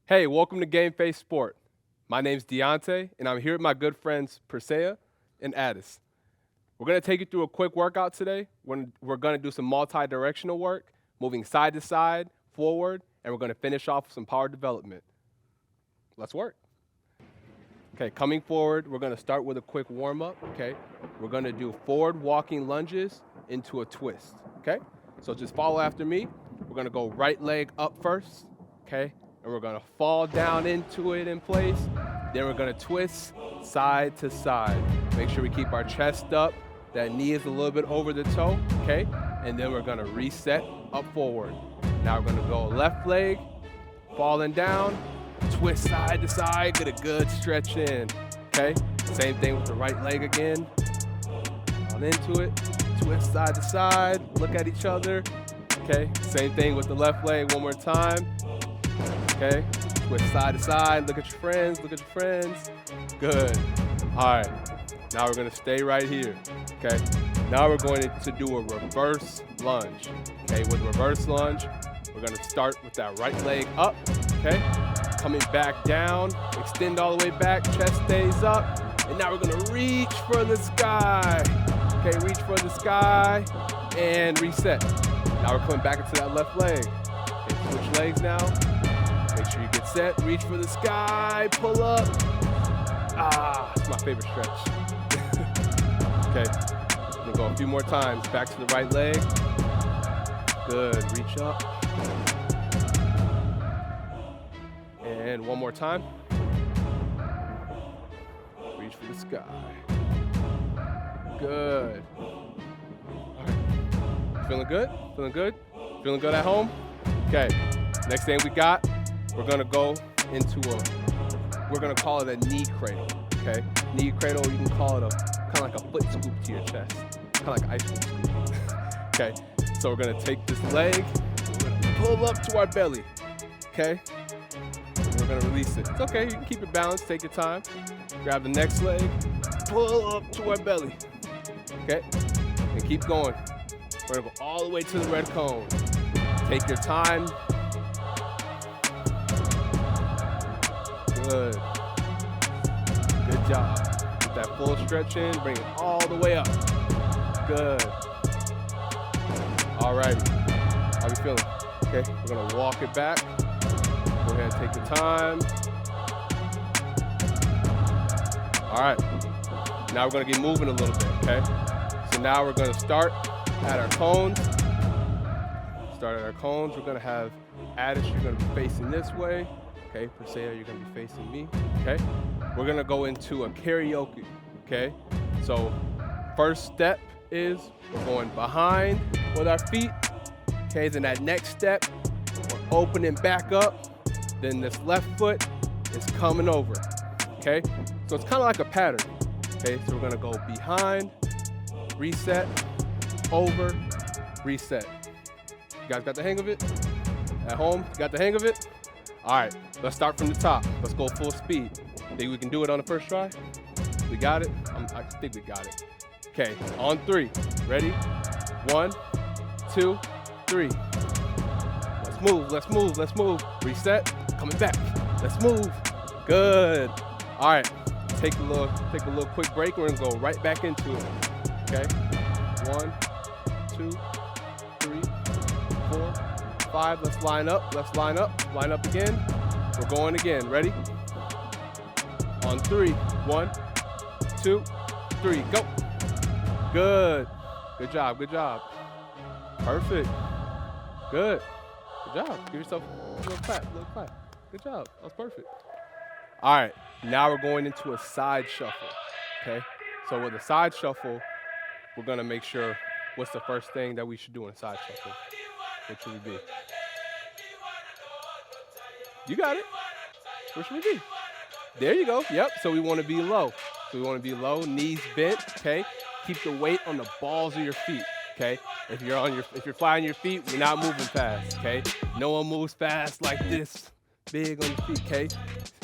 Hey, welcome to GameFace Sport. My name's Deontay, and I'm here with my good friends Persea and Addis. We're going to take you through a quick workout today. We're going to do some multi-directional work, moving side to side, forward, and we're going to finish off with some power development. Let's work. Okay, coming forward, we're going to start with a quick warm-up, okay? We're going to do forward walking lunges into a twist, okay? So just follow after me. We're going to go right leg up first, okay? And we're going to fall down into it in place. Then we're going to twist side to side. Make sure we keep our chest up. That knee is a little bit over the toe, okay? And then we're going to reset up forward. Now we're going to go left leg, falling down, twist side to side, get a good stretch in, okay? Same thing with the right leg again. On into it, twist side to side, look at each other, okay? Same thing with the left leg one more time. Okay, twist side to side, look at your friends, Good. All right, now we're gonna stay right here, okay? Now we're going to do a reverse lunge, okay? With reverse lunge, we're gonna start with that right leg up, okay? Coming back down, extend all the way back, chest stays up, and now we're gonna reach for the sky, okay? Reach for the sky, and reset. Now we're coming back into that left leg. Okay, switch legs now. Make sure you get set, reach for the sky, pull up. It's my favorite stretch. Okay, I'm gonna go a few more times. Back to the right leg. Good, reach up. And one more time. Reach for the sky. Good. All right, feeling good? Feeling good? Feeling good at home? Okay, next thing we got, we're gonna go into we're gonna call it a knee cradle, okay? Knee cradle, you can call it kind of like a foot scoop to your chest, kind of like an ice cream scoop. Okay, so we're gonna take this leg, we're gonna pull up to our belly, okay? And we're gonna release it. It's okay, you can keep it balanced, take your time. Grab the next leg, pull up to our belly, okay? And keep going. We're gonna go all the way to the red cone. Take your time. Good. Good job. Get that full stretch in, bring it all the way up. Good. Alrighty. How we feeling? Okay, we're gonna walk it back. Go ahead and take your time. Alright. Now we're gonna get moving a little bit, okay? So now we're gonna start at our cones. We're gonna have Addis, you're gonna be facing this way. Okay, Persea, you're gonna be facing me, okay? We're gonna go into a karaoke, okay? So first step is we're going behind with our feet, okay? Then that next step, we're opening back up. Then this left foot is coming over, okay? So it's kind of like a pattern, okay? So we're gonna go behind, reset, over, reset. You guys got the hang of it? At home, you got the hang of it? All right, let's start from the top. Let's go full speed. Think we can do it on the first try? We got it? I think we got it. Okay, on three. Ready? 1, 2, 3. Let's move. Reset, coming back. Let's move. Good. All right, take a little quick break. We're gonna go right back into it. Okay, 1, 2, 3, 4, 5. Let's line up. Line up again. We're going again. Ready? On 3. 1, 2, 3. Go. Good. Good job. Perfect. Good. Good job. Give yourself a little clap. Good job. That was perfect. All right. Now we're going into a side shuffle. Okay. So with a side shuffle, we're gonna make sure what's the first thing that we should do in a side shuffle. What should we be? You got it. Where should we be? There you go. Yep. So we want to be low. Knees bent. Okay. Keep the weight on the balls of your feet. Okay. If you're flying your feet, we're not moving fast. Okay. No one moves fast like this. Big on the feet. Okay.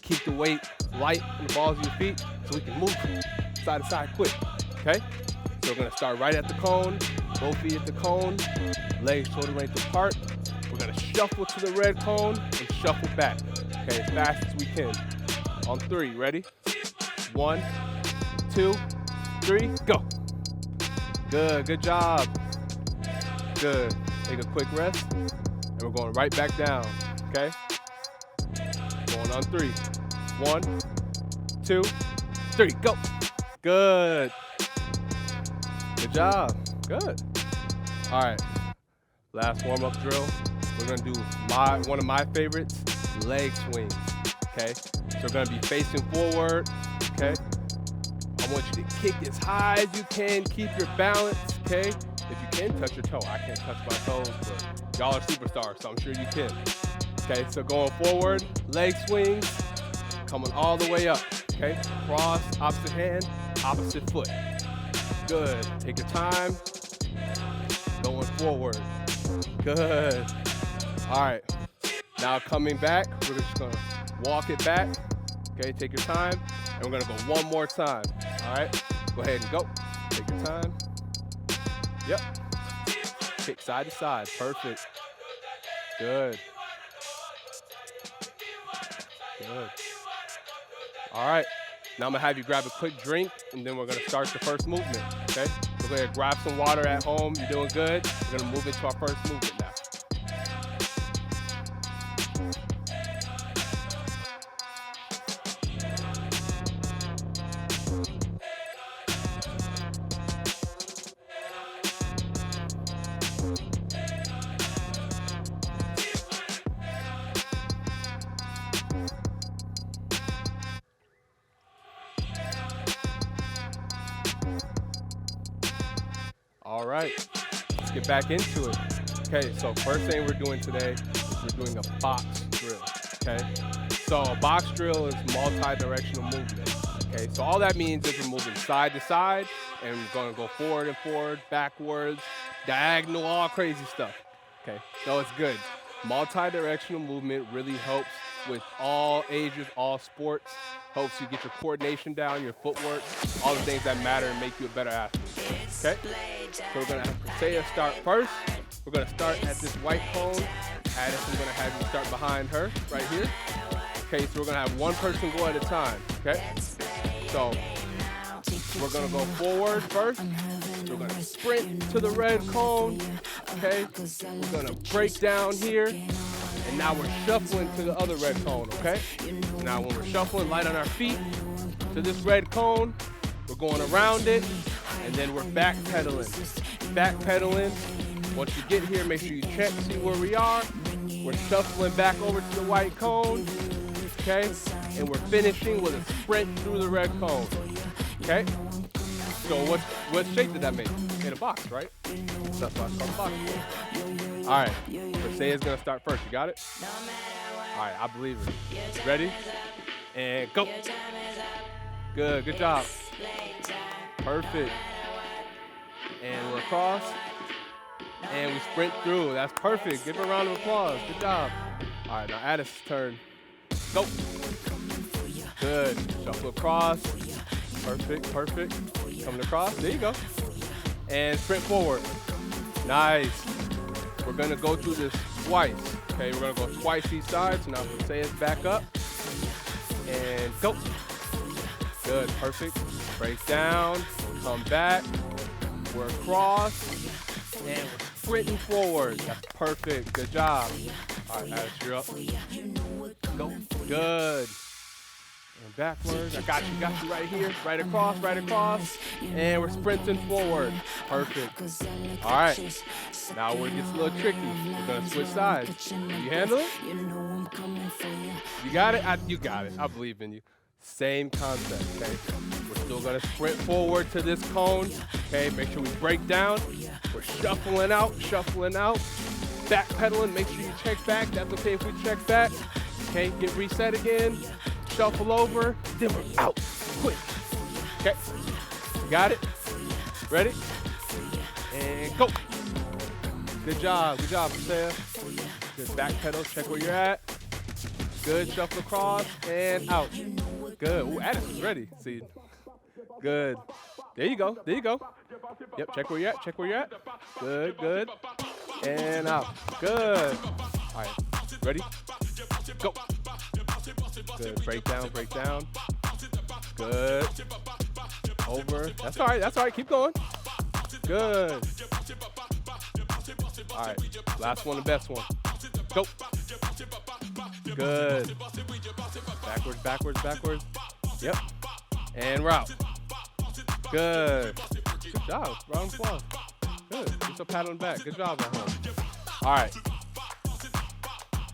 Keep the weight light on the balls of your feet so we can move side to side quick. Okay. So we're gonna start right at the cone. Both feet at the cone. Legs shoulder length apart. We're gonna shuffle to the red cone and shuffle back. Okay, as fast as we can. On 3, ready? 1, 2, 3, go. Good, good job. Good. Take a quick rest, and we're going right back down, okay? Going on 3. 1, 2, 3, go. Good. Good job. Good. All right. Last warm-up drill. We're gonna do one of my favorites, leg swings. Okay. So we're gonna be facing forward. Okay. I want you to kick as high as you can. Keep your balance. Okay. If you can, touch your toe. I can't touch my toes, but y'all are superstars, so I'm sure you can. Okay. So going forward, leg swings, coming all the way up. Okay. Cross, opposite hand, opposite foot. Good. Take your time. Going forward. Good. All right. Now coming back, we're just gonna walk it back. Okay, take your time. And we're gonna go one more time. All right. Go ahead and go. Take your time. Yep. Kick side to side. Perfect. Good. Good. All right. Now I'm gonna have you grab a quick drink, and then we're gonna start the first movement, okay? So go ahead, grab some water at home. You're doing good. We're gonna move into our first movement now. All right, let's get back into it. Okay, so first thing we're doing today is we're doing a box drill, okay? So a box drill is multi-directional movement, okay? So all that means is we're moving side to side, and we're gonna go forward and forward, backwards, diagonal, all crazy stuff, okay? So it's good. Multi-directional movement really helps with all ages, all sports, helps you get your coordination down, your footwork, all the things that matter and make you a better athlete, okay? So we're gonna have Persea start first. We're gonna start at this white cone. Addis, I'm gonna have you start behind her, right here. Okay, so we're gonna have one person go at a time, okay? So we're gonna go forward first. We're gonna sprint to the red cone, okay? We're gonna break down here, and now we're shuffling to the other red cone, okay? Now when we're shuffling, light on our feet to this red cone, we're going around it, and then we're backpedaling. Backpedaling. Once you get here, make sure you check, see where we are. We're shuffling back over to the white cone, okay? And we're finishing with a sprint through the red cone, okay? So what shape did that make? In a box, right? That's why it's called a box. All right, Persea's gonna start first. You got it? All right, I believe it. Ready? And go. Good, good job. Perfect. And we're across. And we sprint through. That's perfect. Give her a round of applause. Good job. All right, now Addis' turn. Go. Good. Shuffle across. Perfect, perfect. Coming across. There you go. And sprint forward. Nice. We're going to go through this twice. Okay, we're going to go twice each side. So now Persea's back up. And go. Good, perfect. Break down. Come back. We're across. And we're sprinting forward. That's perfect. Good job. All right, Addis, you're up. Go. Good. And backwards. I got you right here. Right across, right across. And we're sprinting forward. Perfect. All right. Now where it gets a little tricky. We're going to switch sides. Can you handle it? You got it? You got it. I believe in you. Same concept, okay? We're still going to sprint forward to this cone. Okay, make sure we break down. We're shuffling out. Backpedaling, make sure you check back. That's okay if we check back. Okay, get reset again. Shuffle over, then we're out, quick. Okay, got it? Ready? And go. Good job, Persea. Good backpedal, check where you're at. Good, shuffle across, and out. Good, ooh, Addis is ready, see. Good, there you go. Yep, check where you're at, Good, and out, good. All right, ready? Go. Good. Break down, break down. Good. Over. That's all right. That's all right. Keep going. Good. All right. Last one, the best one. Go. Good. Backwards, backwards, backwards. Yep. And we're out. Good. Good job. Round of applause. Good. Just a pat on the back. Good job at home. All right.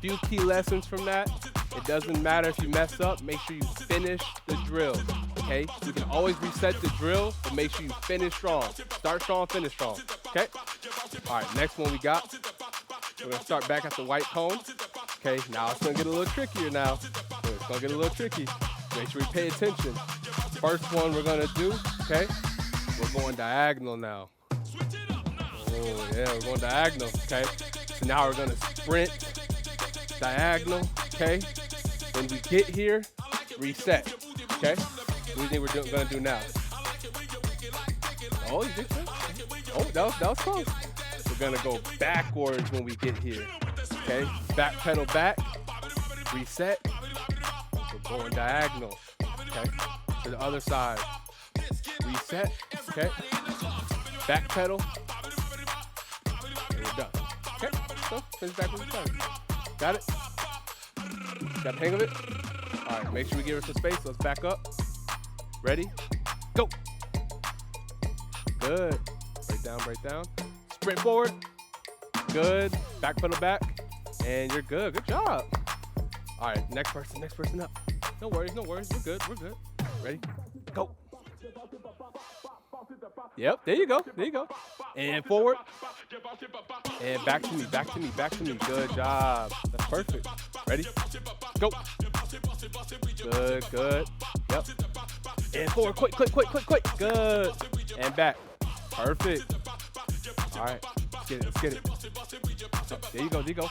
Few key lessons from that. It doesn't matter if you mess up. Make sure you finish the drill. Okay? You can always reset the drill, but make sure you finish strong. Start strong, finish strong. Okay? All right. Next one we got. We're gonna start back at the white cone. Okay. Now it's gonna get a little trickier. Now it's gonna get a little tricky. Make sure we pay attention. First one we're gonna do. Okay. We're going diagonal now. Oh yeah, we're going diagonal. Okay. So now we're gonna sprint diagonal. Okay. When we get here, reset. Okay. What do you think we're gonna do now? Oh, you think so? Oh, that was close. We're gonna go backwards when we get here. Okay. Back pedal back. Reset. We're going diagonal. Okay. To the other side. Reset. Okay. Back pedal. And we're done. Okay. So finish back with the time. Got it? Got the hang of it? All right. Make sure we give it some space. Let's back up. Ready? Go. Good. Break down, break down. Sprint forward. Good. Back pedal back. And you're good. Good job. All right. Next person up. No worries, no worries. We're good, we're good. Ready? Go. Yep, there you go, there you go. And forward. And back to me, back to me, back to me. Good job. That's perfect. Ready? Go. Good, good. Yep. And forward, quick, quick, quick, quick, quick. Good. And back. Perfect. All right, let's get it, let's get it. Oh, there you go, there you go.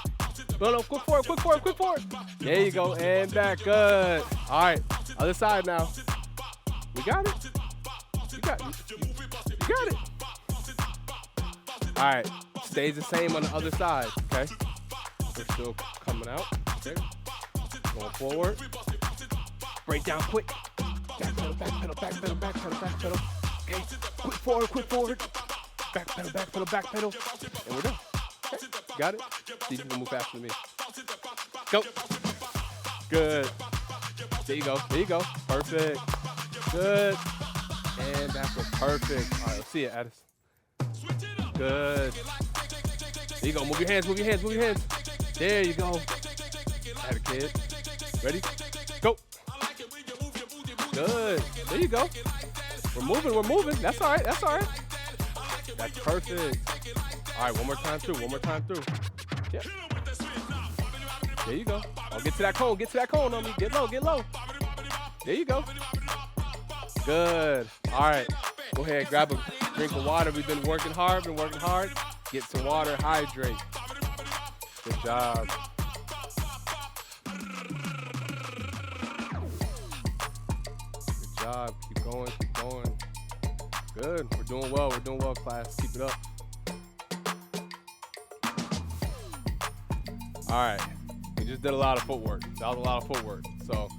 No, quick forward, quick forward, quick forward. There you go, and back, good. All right, other side now. We got it. You got it. You got it. All right, stays the same on the other side, okay? We're still coming out, okay? Going forward. Break down quick. Back pedal, back pedal, back pedal, back pedal, back pedal. Okay, quick forward, quick forward. Back pedal, back pedal, back pedal. And we're done. Okay. Got it? See if you can move faster than me. Go. Good. There you go. There you go. Perfect. Good. And backwards. Perfect. All right, let's see it, Addis. Good. There you go. Move your hands, move your hands, move your hands. There you go. Add a kid. Ready? Go. Good. There you go. We're moving, we're moving. That's all right, that's all right. That's perfect. All right, one more time through, one more time through. Yep. There you go. Oh, get to that cone on me. Get low, get low. There you go. Good. All right, go ahead, grab a drink of water. We've been working hard, Get some water, hydrate. Good job. Good job, keep going, keep going. Good, we're doing well, class. Keep it up. All right, we just did a lot of footwork. That was a lot of footwork. So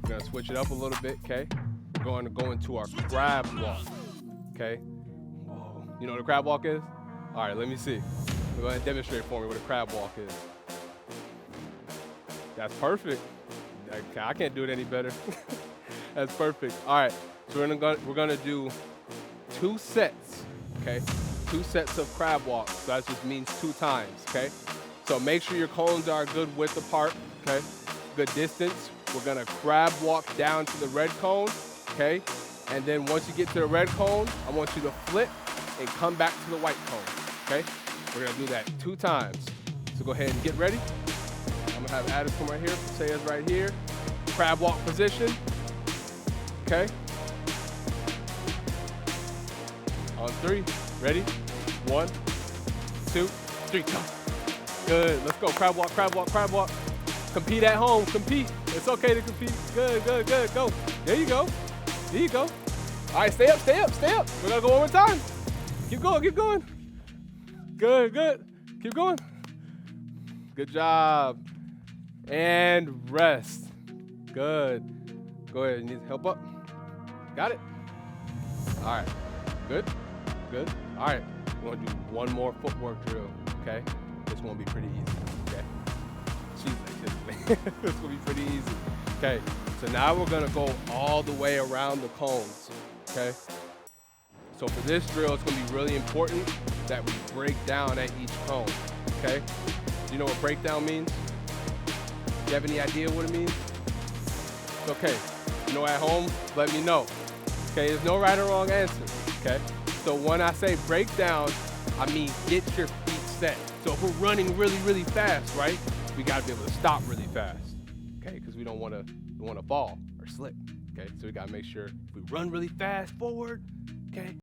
we're gonna switch it up a little bit, okay? We're going to go into our crab walk, okay? Whoa. You know what a crab walk is? All right, let me see. Go ahead and demonstrate for me what a crab walk is. That's perfect. I can't do it any better. That's perfect. All right, so we're gonna do 2 sets, okay? 2 sets of crab walks. So that just means 2 times, okay? So make sure your cones are a good width apart, okay? Good distance. We're gonna crab walk down to the red cone, okay? And then once you get to the red cone, I want you to flip and come back to the white cone, okay? We're gonna do that 2 times. So go ahead and get ready. I'm gonna have Addis come right here, Pasea's right here. Crab walk position, okay? On 3, ready? 1, 2, 3, come. Good, let's go, crab walk, crab walk, crab walk. Compete at home, compete. It's okay to compete. Good, good, good, go. There you go, there you go. All right, stay up, stay up, stay up. We're gonna go one more time. Keep going, keep going. Good, good, keep going. Good job. And rest. Good. Go ahead. You need help up? Got it? All right. Good. Good. All right. We're going to do one more footwork drill, okay? This one will be pretty easy, okay? She's like this. This will be pretty easy. Okay. So now we're going to go all the way around the cones, okay? So for this drill, it's going to be really important that we break down at each cone, okay? Do you know what breakdown means? Do you have any idea what it means? It's okay. You know, at home, let me know. Okay, there's no right or wrong answer, okay? So when I say break down, I mean get your feet set. So if we're running really, really fast, right? We gotta be able to stop really fast, okay? Because we don't wanna fall or slip, okay? So we gotta make sure if we run really fast forward, okay?